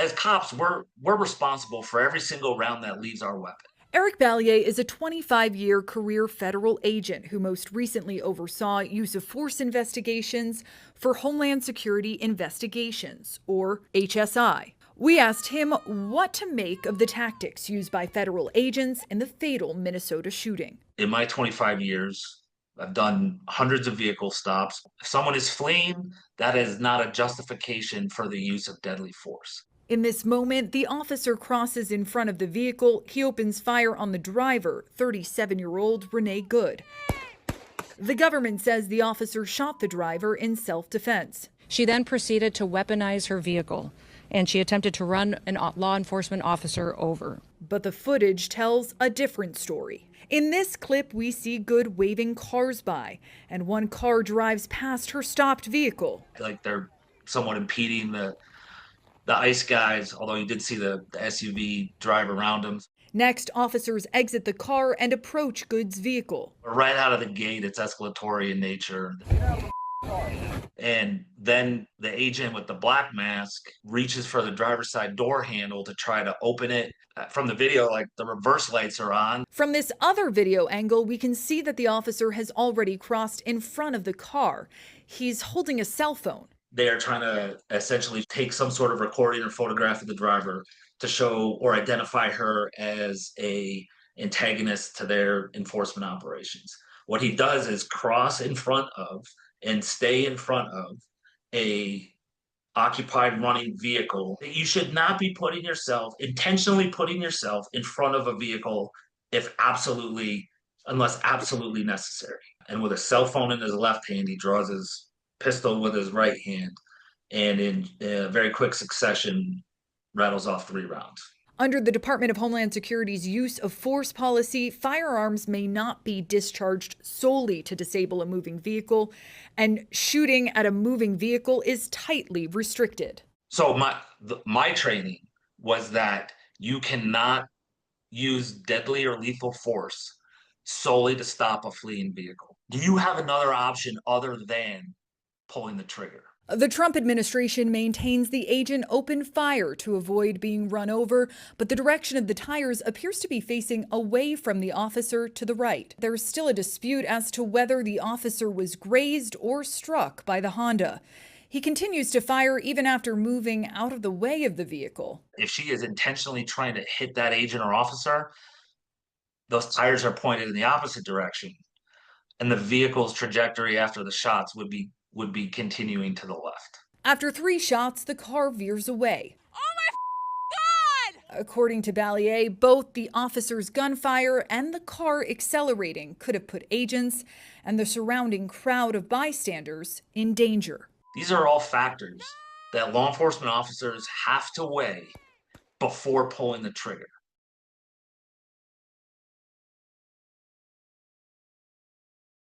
as cops, we're responsible for every single round that leaves our weapon. Eric Ballier is a 25-year career federal agent who most recently oversaw use of force investigations for Homeland Security Investigations, or HSI. We asked him what to make of the tactics used by federal agents in the fatal Minnesota shooting. In my 25 years, I've done hundreds of vehicle stops. If someone is fleeing, that is not a justification for the use of deadly force. In this moment, the officer crosses in front of the vehicle. He opens fire on the driver, 37-year-old Renee Good. The government says the officer shot the driver in self-defense. She then proceeded to weaponize her vehicle, and she attempted to run a law enforcement officer over. But the footage tells a different story. In this clip, we see Good waving cars by, and one car drives past her stopped vehicle. Like they're somewhat impeding the ICE guys, although you did see the SUV drive around them. Next, officers exit the car and approach Good's vehicle. Right out of the gate, it's escalatory in nature. And then the agent with the black mask reaches for the driver's side door handle to try to open it. From the video, like the reverse lights are on. From this other video angle, we can see that the officer has already crossed in front of the car. He's holding a cell phone. They are trying to essentially take some sort of recording or photograph of the driver to show or identify her as a antagonist to their enforcement operations. What he does is cross in front of and stay in front of a occupied running vehicle. You should not be intentionally putting yourself in front of a vehicle unless absolutely necessary. And with a cell phone in his left hand, he draws his pistol with his right hand, and in very quick succession, rattles off 3 rounds. Under the Department of Homeland Security's use of force policy, firearms may not be discharged solely to disable a moving vehicle, and shooting at a moving vehicle is tightly restricted. So my training was that you cannot use deadly or lethal force solely to stop a fleeing vehicle. Do you have another option other than pulling the trigger? The Trump administration maintains the agent opened fire to avoid being run over, but the direction of the tires appears to be facing away from the officer to the right. There is still a dispute as to whether the officer was grazed or struck by the Honda. He continues to fire even after moving out of the way of the vehicle. If she is intentionally trying to hit that agent or officer, those tires are pointed in the opposite direction, and the vehicle's trajectory after the shots would be continuing to the left. After 3 shots, the car veers away. Oh my God! According to Ballier, both the officer's gunfire and the car accelerating could have put agents and the surrounding crowd of bystanders in danger. These are all factors that law enforcement officers have to weigh before pulling the trigger.